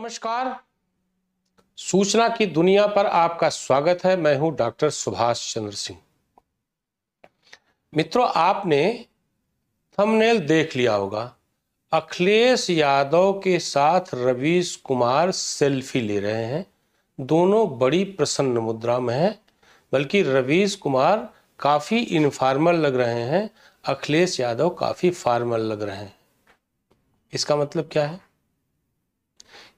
नमस्कार। सूचना की दुनिया पर आपका स्वागत है। मैं हूं डॉक्टर सुभाष चंद्र सिंह। मित्रों, आपने थंबनेल देख लिया होगा। अखिलेश यादव के साथ रवीश कुमार सेल्फी ले रहे हैं। दोनों बड़ी प्रसन्न मुद्रा में हैं, बल्कि रवीश कुमार काफ़ी इनफॉर्मल लग रहे हैं, अखिलेश यादव काफ़ी फॉर्मल लग रहे हैं। इसका मतलब क्या है?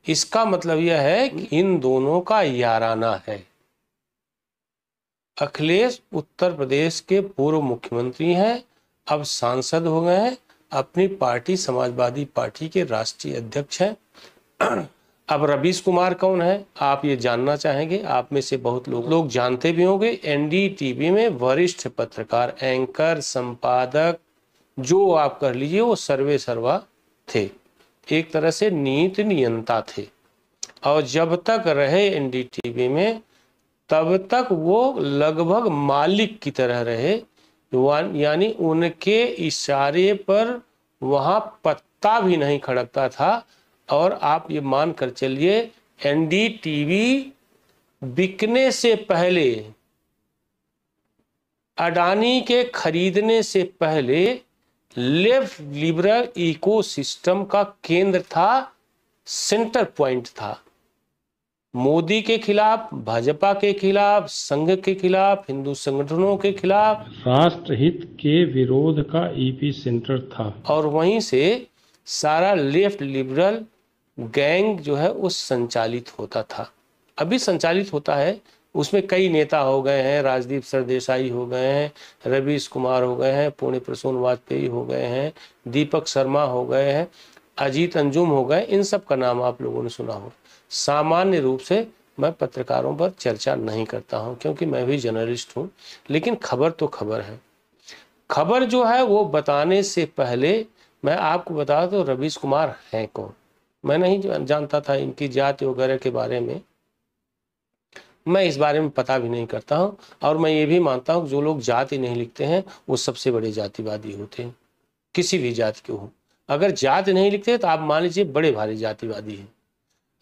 इसका मतलब यह है कि इन दोनों का याराना है। अखिलेश उत्तर प्रदेश के पूर्व मुख्यमंत्री हैं, अब सांसद हो गए हैं, अपनी पार्टी समाजवादी पार्टी के राष्ट्रीय अध्यक्ष हैं। अब रवीश कुमार कौन है, आप ये जानना चाहेंगे। आप में से बहुत लोग जानते भी होंगे। एनडीटीवी में वरिष्ठ पत्रकार, एंकर, संपादक, जो आप कर लीजिए, वो सर्वे सर्वा थे। एक तरह से नीति नियंता थे, और जब तक रहे एनडीटीवी में तब तक वो लगभग मालिक की तरह रहे, यानी उनके इशारे पर वहाँ पत्ता भी नहीं खड़कता था। और आप ये मान कर चलिए, एनडीटीवी बिकने से पहले, अडानी के खरीदने से पहले लेफ्ट लिबरल इकोसिस्टम का केंद्र था, सेंटर पॉइंट था। मोदी के खिलाफ, भाजपा के खिलाफ, संघ के खिलाफ, हिंदू संगठनों के खिलाफ, राष्ट्र हित के विरोध का ईपी सेंटर था। और वहीं से सारा लेफ्ट लिबरल गैंग जो है वो संचालित होता था, अभी संचालित होता है। उसमें कई नेता हो गए हैं, राजदीप सरदेसाई हो गए हैं, रवीश कुमार हो गए हैं, पुण्य प्रसून वाजपेयी हो गए हैं, दीपक शर्मा हो गए हैं, अजीत अंजुम हो गए। इन सब का नाम आप लोगों ने सुना हो। सामान्य रूप से मैं पत्रकारों पर चर्चा नहीं करता हूं, क्योंकि मैं भी जर्नलिस्ट हूं, लेकिन खबर तो खबर है। खबर जो है वो बताने से पहले मैं आपको बता दूं, रवीश कुमार हैं कौन। मैं नहीं जानता था इनकी जाति वगैरह के बारे में, मैं इस बारे में पता भी नहीं करता हूं। और मैं ये भी मानता हूं कि जो लोग जाति नहीं लिखते हैं वो सबसे बड़े जातिवादी होते हैं, किसी भी जाति के हो। अगर जाति नहीं लिखते तो आप मान लीजिए बड़े भारी जातिवादी हैं।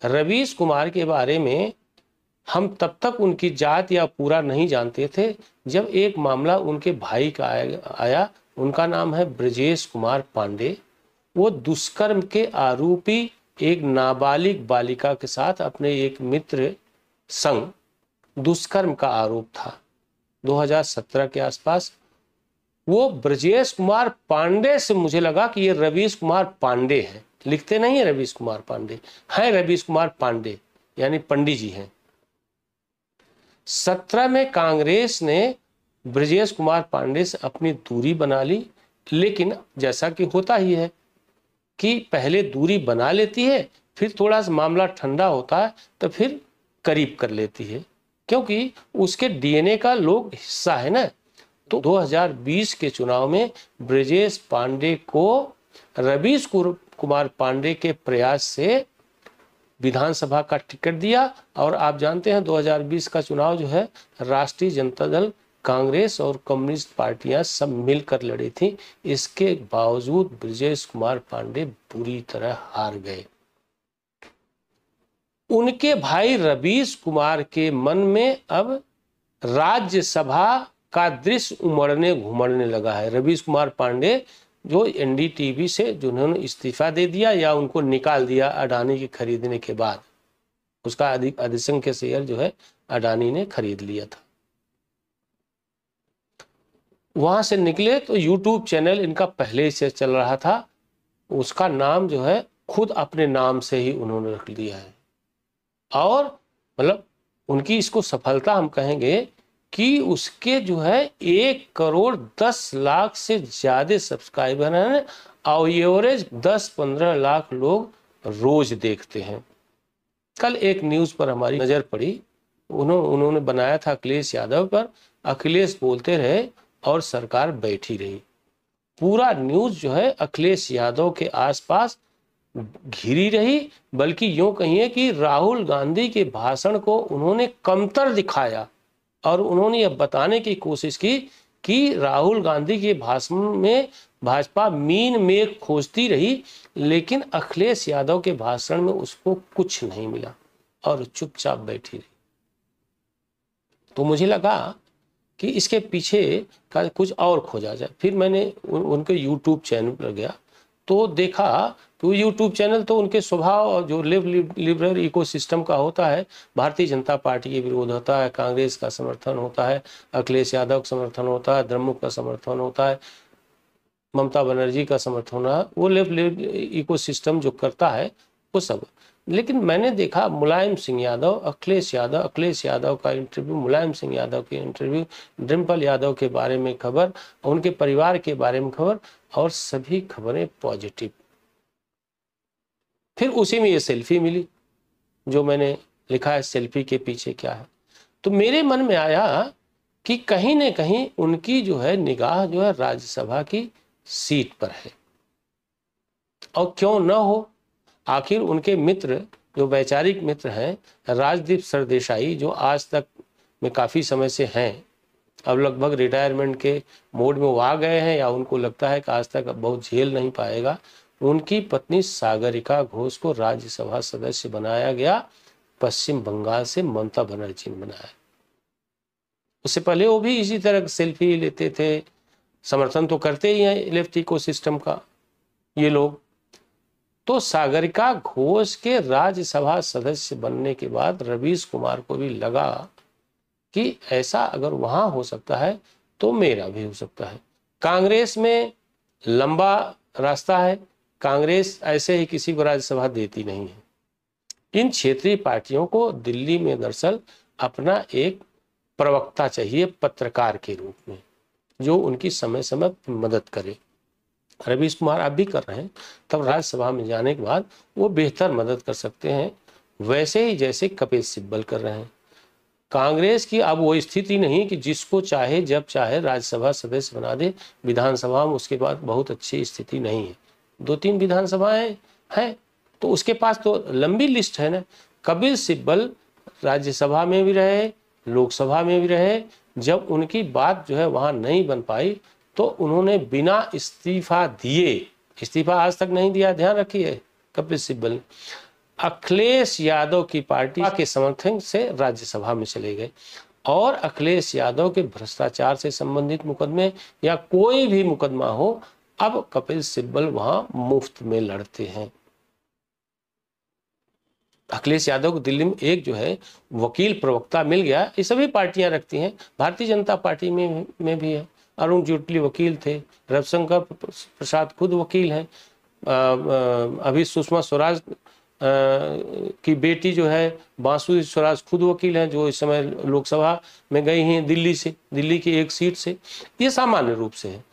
रवीश कुमार के बारे में हम तब तक उनकी जात या पूरा नहीं जानते थे जब एक मामला उनके भाई का आया। उनका नाम है ब्रजेश कुमार पांडे। वो दुष्कर्म के आरोपी एक नाबालिग बालिका के साथ अपने एक मित्र संग दुष्कर्म का आरोप था 2017 के आसपास। वो ब्रजेश कुमार पांडे से मुझे लगा कि ये रवीश कुमार पांडे हैं। लिखते नहीं है रवीश कुमार पांडे, हैं रवीश कुमार पांडे, यानी पंडित जी हैं। 17 में कांग्रेस ने ब्रजेश कुमार पांडे से अपनी दूरी बना ली, लेकिन जैसा कि होता ही है कि पहले दूरी बना लेती है, फिर थोड़ा सा मामला ठंडा होता है तो फिर करीब कर लेती है, क्योंकि उसके डीएनए का लोग हिस्सा है ना। तो 2020 के चुनाव में ब्रजेश पांडे को रवीश कुमार पांडे के प्रयास से विधानसभा का टिकट दिया। और आप जानते हैं 2020 का चुनाव जो है राष्ट्रीय जनता दल, कांग्रेस और कम्युनिस्ट पार्टियां सब मिलकर लड़ी थी। इसके बावजूद ब्रजेश कुमार पांडे बुरी तरह हार गए। उनके भाई रवीश कुमार के मन में अब राज्यसभा का दृश्य उमड़ने घुमड़ने लगा है। रवीश कुमार पांडे जो एनडीटीवी से जिन्होंने इस्तीफा दे दिया या उनको निकाल दिया अडानी के खरीदने के बाद, उसका अधिसंख्य शेयर जो है अडानी ने खरीद लिया था। वहां से निकले तो यूट्यूब चैनल इनका पहले से चल रहा था, उसका नाम जो है खुद अपने नाम से ही उन्होंने रख लिया है। और मतलब उनकी इसको सफलता हम कहेंगे कि उसके जो है 1,10,00,000 से ज्यादा सब्सक्राइबर हैं, और एवरेज 10-15 लाख लोग रोज देखते हैं। कल एक न्यूज पर हमारी नजर पड़ी, उन्होंने बनाया था अखिलेश यादव पर। अखिलेश बोलते रहे और सरकार बैठी रही। पूरा न्यूज जो है अखिलेश यादव के आसपास घिरी रही, बल्कि यूं कहिए कि राहुल गांधी के भाषण को उन्होंने कमतर दिखाया और उन्होंने यह बताने की कोशिश की कि राहुल गांधी के भाषण में भाजपा मीन मेघ खोजती रही, लेकिन अखिलेश यादव के भाषण में उसको कुछ नहीं मिला और चुपचाप बैठी रही। तो मुझे लगा कि इसके पीछे का कुछ और खोजा जाए। फिर मैंने उनके यूट्यूब चैनल पर गया तो देखा कि यूट्यूब चैनल तो उनके स्वभाव और जो लिबरल इकोसिस्टम का होता है, भारतीय जनता पार्टी के विरोध होता है, कांग्रेस का समर्थन होता है, अखिलेश यादव का समर्थन होता है, द्रमुक का समर्थन होता है, ममता बनर्जी का समर्थन होना है, वो लिबरल इकोसिस्टम जो करता है वो सब। लेकिन मैंने देखा मुलायम सिंह यादव, अखिलेश यादव का इंटरव्यू, मुलायम सिंह यादव के इंटरव्यू, डिम्पल यादव के बारे में खबर, उनके परिवार के बारे में खबर, और सभी खबरें पॉजिटिव। फिर उसी में ये सेल्फी मिली जो मैंने लिखा है सेल्फी के पीछे क्या है। तो मेरे मन में आया कि कहीं न कहीं उनकी जो है निगाह जो है राज्यसभा की सीट पर है, और क्यों न हो। आखिर उनके मित्र जो वैचारिक मित्र हैं, राजदीप सरदेसाई जो आज तक में काफ़ी समय से हैं, अब लगभग रिटायरमेंट के मोड में वो आ गए हैं, या उनको लगता है कि आज तक अब बहुत झेल नहीं पाएगा, उनकी पत्नी सागरिका घोष को राज्यसभा सदस्य बनाया गया। पश्चिम बंगाल से ममता बनर्जी ने बनाया। उससे पहले वो भी इसी तरह सेल्फी लेते थे, समर्थन तो करते ही हैं लेफ्ट इकोसिस्टम का ये लोग। तो सागरिका घोष के राज्यसभा सदस्य बनने के बाद रवीश कुमार को भी लगा कि ऐसा अगर वहां हो सकता है तो मेरा भी हो सकता है। कांग्रेस में लंबा रास्ता है, कांग्रेस ऐसे ही किसी को राज्यसभा देती नहीं है। इन क्षेत्रीय पार्टियों को दिल्ली में दरअसल अपना एक प्रवक्ता चाहिए पत्रकार के रूप में, जो उनकी समय समय मदद करे। रवीश कुमार आप भी कर रहे हैं, तब राज्यसभा में जाने के बाद वो बेहतर मदद कर सकते हैं, वैसे ही जैसे कपिल सिब्बल कर रहे हैं। कांग्रेस की अब वो स्थिति नहीं कि जिसको चाहे जब चाहे राज्यसभा सदस्य बना दे। विधानसभा में उसके बाद बहुत अच्छी स्थिति नहीं है, 2-3 विधानसभाएं हैं, तो उसके पास तो लंबी लिस्ट है ना। कपिल सिब्बल राज्यसभा में भी रहे, लोकसभा में भी रहे, जब उनकी बात जो है वहां नहीं बन पाई तो उन्होंने बिना इस्तीफा दिए, इस्तीफा आज तक नहीं दिया, ध्यान रखिए कपिल सिब्बल ने, अखिलेश यादव की पार्टी के समर्थन से राज्यसभा में चले गए। और अखिलेश यादव के भ्रष्टाचार से संबंधित मुकदमे या कोई भी मुकदमा हो, अब कपिल सिब्बल वहां मुफ्त में लड़ते हैं। अखिलेश यादव को दिल्ली में एक जो है वकील प्रवक्ता मिल गया। ये सभी पार्टियां रखती हैं, भारतीय जनता पार्टी में भी है। अरुण जेटली वकील थे, रविशंकर प्रसाद खुद वकील हैं, अभी सुषमा स्वराज की बेटी जो है बांसुरी स्वराज खुद वकील हैं, जो इस समय लोकसभा में गई हैं दिल्ली से, दिल्ली की एक सीट से। ये सामान्य रूप से है।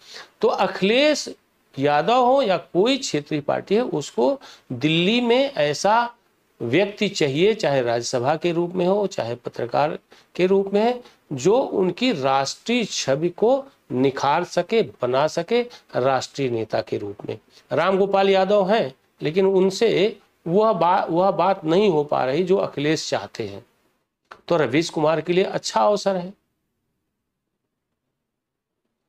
तो अखिलेश यादव हो या कोई क्षेत्रीय पार्टी है, उसको दिल्ली में ऐसा व्यक्ति चाहिए, चाहे राज्यसभा के रूप में हो चाहे पत्रकार के रूप में है, जो उनकी राष्ट्रीय छवि को निखार सके, बना सके राष्ट्रीय नेता के रूप में। रामगोपाल यादव हैं, लेकिन उनसे वह बात नहीं हो पा रही जो अखिलेश चाहते हैं। तो रवीश कुमार के लिए अच्छा अवसर है,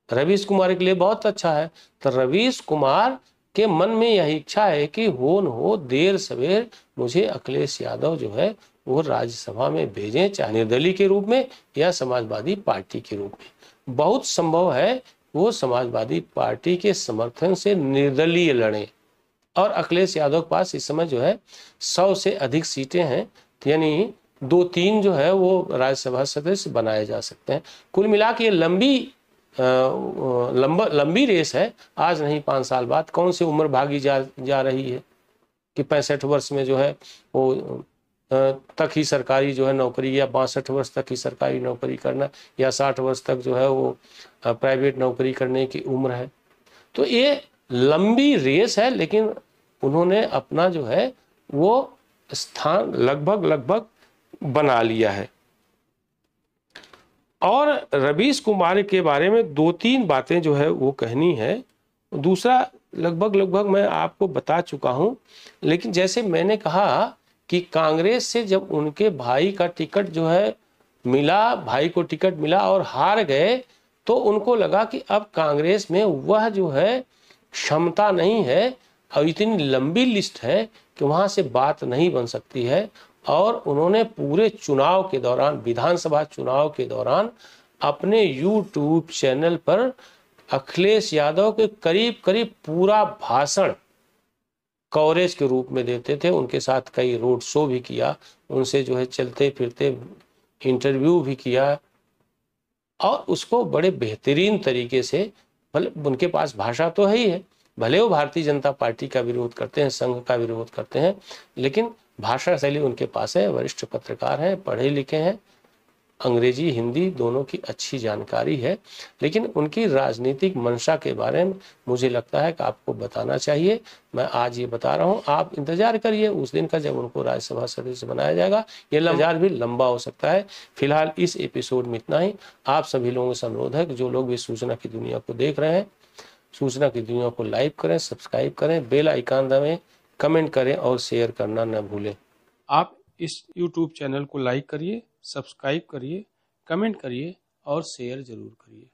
रवीश कुमार के लिए बहुत अच्छा है। तो रवीश कुमार के मन में यही इच्छा है कि हो न हो देर सवेर मुझे अखिलेश यादव जो है वो राज्यसभा में भेजें, चाहे निर्दलीय के रूप में या समाजवादी पार्टी के रूप में। बहुत संभव है वो समाजवादी पार्टी के समर्थन से निर्दलीय लड़े। और अखिलेश यादव के पास इस समय जो है 100 से अधिक सीटें हैं, यानी 2-3 जो है वो राज्यसभा सदस्य बनाए जा सकते हैं। कुल मिला के ये लंबी रेस है। आज नहीं 5 साल बाद कौन सी उम्र भागी जा रही है कि 65 वर्ष में जो है वो तक ही सरकारी जो है नौकरी, या 62 वर्ष तक ही सरकारी नौकरी करना, या 60 वर्ष तक जो है वो प्राइवेट नौकरी करने की उम्र है। तो ये लंबी रेस है, लेकिन उन्होंने अपना जो है वो स्थान लगभग बना लिया है। और रवीश कुमार के बारे में 2-3 बातें जो है वो कहनी है। दूसरा लगभग मैं आपको बता चुका हूं, लेकिन जैसे मैंने कहा कि कांग्रेस से जब उनके भाई का टिकट जो है मिला, भाई को टिकट मिला और हार गए, तो उनको लगा कि अब कांग्रेस में वह जो है क्षमता नहीं है और इतनी लंबी लिस्ट है कि वहां से बात नहीं बन सकती है। और उन्होंने पूरे चुनाव के दौरान, विधानसभा चुनाव के दौरान, अपने यूट्यूब चैनल पर अखिलेश यादव के करीब करीब पूरा भाषण कवरेज के रूप में देते थे। उनके साथ कई रोड शो भी किया, उनसे जो है चलते फिरते इंटरव्यू भी किया और उसको बड़े बेहतरीन तरीके से, भले उनके पास भाषा तो है ही है, भले वो भारतीय जनता पार्टी का विरोध करते हैं, संघ का विरोध करते हैं, लेकिन भाषा शैली उनके पास है, वरिष्ठ पत्रकार हैं, पढ़े लिखे हैं, अंग्रेजी हिंदी दोनों की अच्छी जानकारी है। लेकिन उनकी राजनीतिक मंशा के बारे में मुझे लगता है कि आपको बताना चाहिए। मैं आज ये बता रहा हूँ, आप इंतजार करिए उस दिन का जब उनको राज्यसभा सदस्य बनाया जाएगा। ये इंतजार भी लंबा हो सकता है। फिलहाल इस एपिसोड में इतना ही। आप सभी लोगों से अनुरोध है कि जो लोग भी सूचना की दुनिया को देख रहे हैं, सूचना की दुनिया को लाइक करें, सब्सक्राइब करें, बेल आइकन दबाएं, कमेंट करें और शेयर करना न भूलें। आप इस YouTube चैनल को लाइक करिए, सब्सक्राइब करिए, कमेंट करिए और शेयर जरूर करिए।